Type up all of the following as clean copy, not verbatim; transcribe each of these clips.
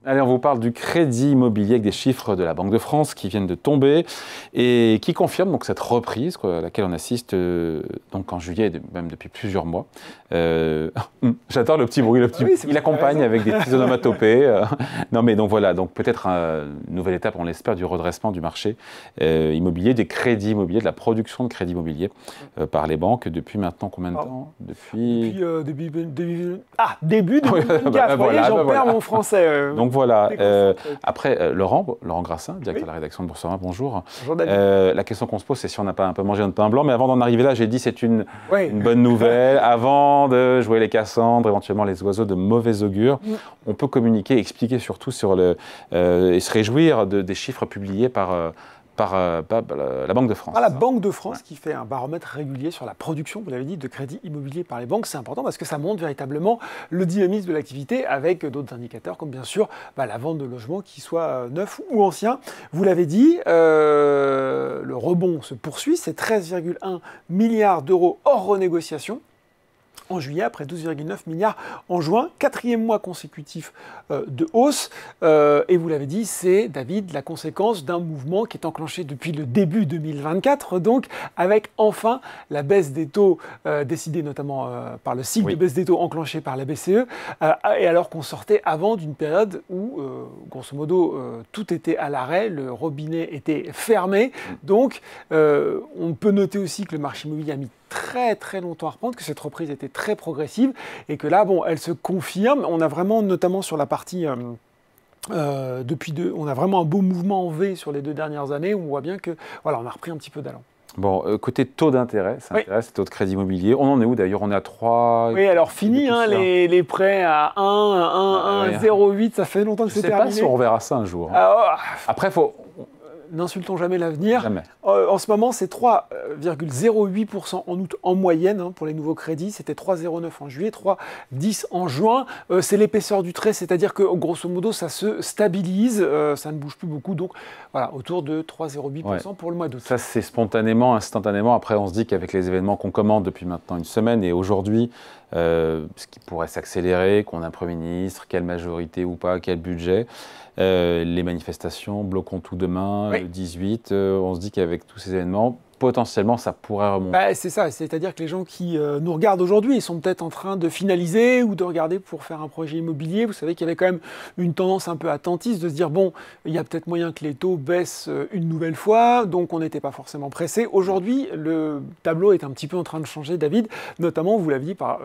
Allez, on vous parle du crédit immobilier avec des chiffres de la Banque de France qui viennent de tomber et qui confirment donc cette reprise à laquelle on assiste donc en juillet, même depuis plusieurs mois. J'adore le petit bruit, il accompagne avec des petits onomatopées. Non mais donc voilà, donc peut-être une nouvelle étape, on l'espère, du redressement du marché immobilier, des crédits immobiliers, de la production de crédits immobiliers par les banques depuis maintenant combien de temps? Depuis début 2024, j'en perds mon français. Donc voilà, après Laurent Grassin, directeur de la rédaction de Boursorama, bonjour. Bonjour David. La question qu'on se pose, c'est si on n'a pas un peu mangé notre pain blanc, mais avant d'en arriver là, j'ai dit c'est une bonne nouvelle. Avant de jouer les Cassandres, éventuellement les oiseaux de mauvais augure, on peut communiquer, expliquer surtout sur et se réjouir des chiffres publiés par la Banque de France. La Banque de France qui fait un baromètre régulier sur la production, vous l'avez dit, de crédit immobilier par les banques. C'est important parce que ça montre véritablement le dynamisme de l'activité avec d'autres indicateurs comme bien sûr la vente de logements, qu'ils soient neufs ou anciens. Vous l'avez dit, le rebond se poursuit, c'est 13,1 milliards d'euros hors renégociation en juillet, après 12,9 milliards en juin, 4e mois consécutif de hausse. Et vous l'avez dit, c'est, David, la conséquence d'un mouvement qui est enclenché depuis le début 2024, donc avec enfin la baisse des taux décidée notamment par le cycle de baisse des taux enclenché par la BCE, et alors qu'on sortait avant d'une période où, grosso modo, tout était à l'arrêt, le robinet était fermé. Donc, on peut noter aussi que le marché immobilier a mis très longtemps à reprendre, que cette reprise était très progressive et que là, elle se confirme. On a vraiment, notamment sur la partie on a vraiment un beau mouvement en V sur les 2 dernières années où on voit bien que on a repris un petit peu d'allant. Bon, côté taux d'intérêt, ça intéresse, taux de crédit immobilier. On en est où d'ailleurs? On est à 3... Oui, alors fini, les prêts à 1,08, ça fait longtemps que c'est terminé. Je ne sais pas si on reverra ça un jour. Après, il faut... N'insultons jamais l'avenir. Jamais. En ce moment, c'est 3,08% en août en moyenne pour les nouveaux crédits. C'était 3,09 en juillet, 3,10 en juin. C'est l'épaisseur du trait, c'est-à-dire que grosso modo, ça se stabilise, ça ne bouge plus beaucoup. Donc voilà, autour de 3,08% pour le mois d'août. Ça, c'est spontanément, instantanément. Après, on se dit qu'avec les événements qu'on commande depuis maintenant une semaine et aujourd'hui, ce qui pourrait s'accélérer, qu'on a un Premier ministre, quelle majorité ou pas, quel budget, les manifestations, bloquons tout demain, le 18, on se dit qu'avec tous ces événements, potentiellement, ça pourrait remonter. C'est ça, c'est-à-dire que les gens qui nous regardent aujourd'hui, ils sont peut-être en train de finaliser ou de regarder pour faire un projet immobilier. Vous savez qu'il y avait quand même une tendance un peu attentiste de se dire, bon, il y a peut-être moyen que les taux baissent une nouvelle fois, donc on n'était pas forcément pressé. Aujourd'hui, le tableau est un petit peu en train de changer, David, notamment, vous l'avez dit, par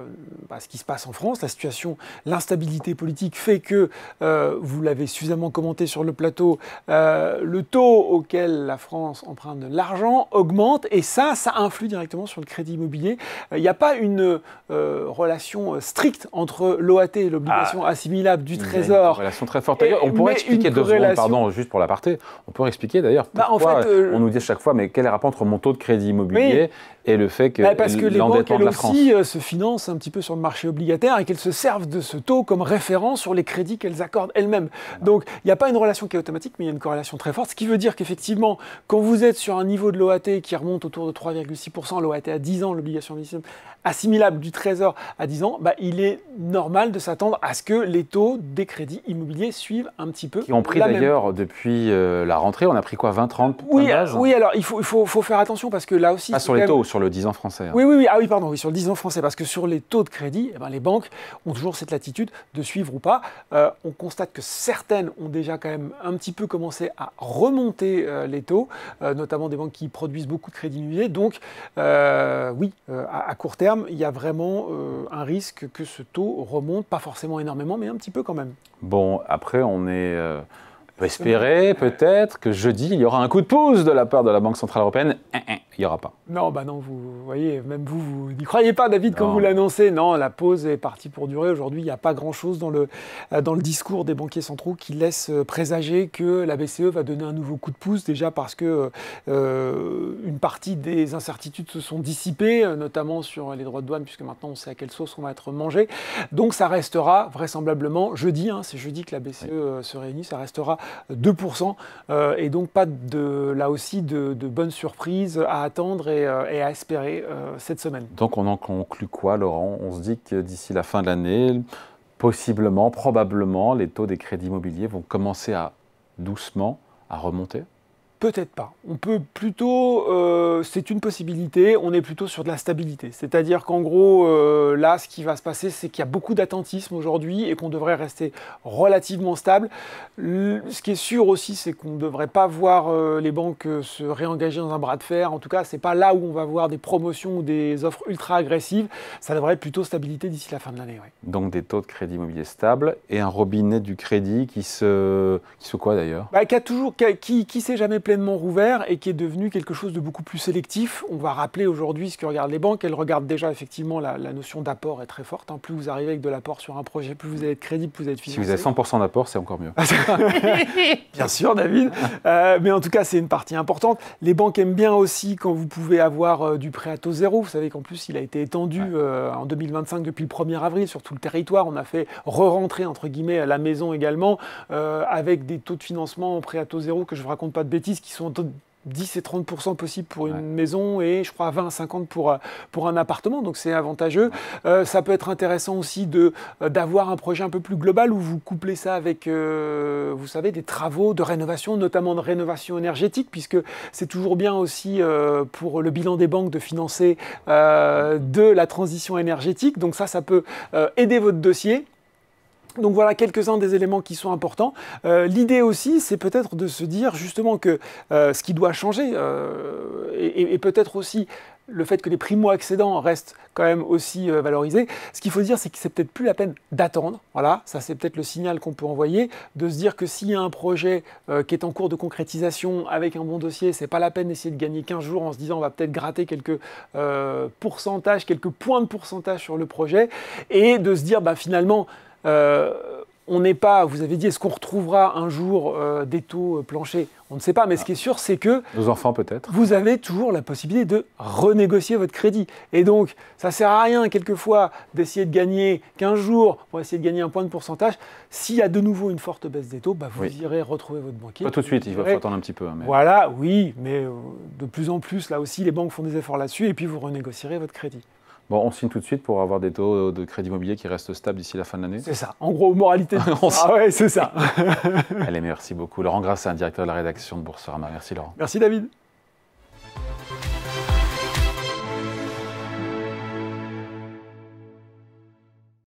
ce qui se passe en France, la situation, l'instabilité politique fait que, vous l'avez suffisamment commenté sur le plateau, le taux auquel la France emprunte de l'argent augmente. Et ça influe directement sur le crédit immobilier. Il n'y a pas une relation stricte entre l'OAT et l'obligation assimilable du Trésor. Une relation très forte. D'ailleurs, on pourrait expliquer 2 secondes, pardon, juste pour l'aparté. On pourrait expliquer d'ailleurs pourquoi on nous dit à chaque fois, mais quel est le rapport entre mon taux de crédit immobilier et le fait que parce que les banques, elles aussi, se financent un petit peu sur le marché obligataire et qu'elles se servent de ce taux comme référence sur les crédits qu'elles accordent elles-mêmes. Donc, il n'y a pas une relation qui est automatique, mais il y a une corrélation très forte. Ce qui veut dire qu'effectivement, quand vous êtes sur un niveau de l'OAT qui remonte autour de 3,6%, l'OAT à 10 ans, l'obligation assimilable du Trésor à 10 ans, il est normal de s'attendre à ce que les taux des crédits immobiliers suivent un petit peu. Qui ont pris d'ailleurs depuis la rentrée, on a pris quoi, 20-30 Oui, alors il faut faire attention parce que là aussi... Pas sur les taux, sur le 10 ans français. Oui, sur le 10 ans français, parce que sur les taux de crédit, les banques ont toujours cette latitude de suivre ou pas. On constate que certaines ont déjà quand même un petit peu commencé à remonter les taux, notamment des banques qui produisent beaucoup de crédits immobiliers. Donc, à court terme, il y a vraiment un risque que ce taux remonte, pas forcément énormément, mais un petit peu quand même. Bon, après, on peut espérer peut-être que jeudi, il y aura un coup de pouce de la part de la Banque Centrale Européenne. Il n'y aura pas. Non, vous voyez, même vous n'y croyez pas, David, quand vous l'annoncez. Non, la pause est partie pour durer. Aujourd'hui, il n'y a pas grand-chose dans le discours des banquiers centraux qui laisse présager que la BCE va donner un nouveau coup de pouce, déjà parce que une partie des incertitudes se sont dissipées, notamment sur les droits de douane, puisque maintenant on sait à quelle sauce on va être mangé. Donc ça restera vraisemblablement jeudi, c'est jeudi que la BCE se réunit, ça restera 2%, et donc pas là aussi de bonnes surprises à attendre et à espérer cette semaine. Donc on en conclut quoi, Laurent? On se dit que d'ici la fin de l'année, possiblement, probablement, les taux des crédits immobiliers vont commencer doucement à remonter? Peut-être pas. On peut plutôt, c'est une possibilité, on est plutôt sur de la stabilité. C'est-à-dire qu'en gros, là, ce qui va se passer, c'est qu'il y a beaucoup d'attentisme aujourd'hui et qu'on devrait rester relativement stable. Ce qui est sûr aussi, c'est qu'on ne devrait pas voir les banques se réengager dans un bras de fer. En tout cas, ce n'est pas là où on va voir des promotions ou des offres ultra agressives. Ça devrait être plutôt stabilité d'ici la fin de l'année. Ouais. Donc des taux de crédit immobilier stables et un robinet du crédit qui se quoi d'ailleurs? Qui s'est jamais pleinement rouvert et qui est devenu quelque chose de beaucoup plus sélectif. On va rappeler aujourd'hui ce que regardent les banques. Elles regardent déjà effectivement la notion d'apport est très forte. Hein. Plus vous arrivez avec de l'apport sur un projet, plus vous allez être crédible, plus vous allez être financé. Si vous avez 100% d'apport, c'est encore mieux. Bien sûr, David. Mais en tout cas, c'est une partie importante. Les banques aiment bien aussi quand vous pouvez avoir du prêt à taux zéro. Vous savez qu'en plus, il a été étendu en 2025 depuis le 1er avril sur tout le territoire. On a fait re-rentrer, entre guillemets, la maison également, avec des taux de financement en prêt à taux zéro, que je ne vous raconte pas de bêtises, qui sont 10 et 30% possible pour une maison et je crois 20 à 50 pour un appartement, donc c'est avantageux. Ça peut être intéressant aussi d'avoir un projet un peu plus global où vous couplez ça avec, vous savez, des travaux de rénovation, notamment de rénovation énergétique, puisque c'est toujours bien aussi pour le bilan des banques de financer de la transition énergétique. Donc ça peut aider votre dossier. Donc voilà quelques-uns des éléments qui sont importants. L'idée aussi, c'est peut-être de se dire justement que ce qui doit changer, et peut-être aussi le fait que les primo-accédants restent quand même aussi valorisés, ce qu'il faut dire, c'est que c'est peut-être plus la peine d'attendre. Voilà, ça c'est peut-être le signal qu'on peut envoyer, de se dire que s'il y a un projet qui est en cours de concrétisation avec un bon dossier, c'est pas la peine d'essayer de gagner 15 jours en se disant on va peut-être gratter quelques pourcentages, quelques points de pourcentage sur le projet, et de se dire finalement, on n'est pas, vous avez dit, est-ce qu'on retrouvera un jour des taux planchers? On ne sait pas, mais ce qui est sûr, c'est que nos enfants peut-être. Vous avez toujours la possibilité de renégocier votre crédit. Et donc, ça ne sert à rien, quelquefois, d'essayer de gagner 15 jours pour essayer de gagner un point de pourcentage. S'il y a de nouveau une forte baisse des taux, vous irez retrouver votre banquier. Pas tout de suite, il va falloir attendre un petit peu. Mais... Voilà, oui, mais de plus en plus, là aussi, les banques font des efforts là-dessus, et puis vous renégocierez votre crédit. Bon, on signe tout de suite pour avoir des taux de crédit immobilier qui restent stables d'ici la fin de l'année. C'est ça. En gros, moralité. Ah ouais, c'est ça. Allez, merci beaucoup. Laurent Grassin, directeur de la rédaction de Boursorama. Merci Laurent. Merci David.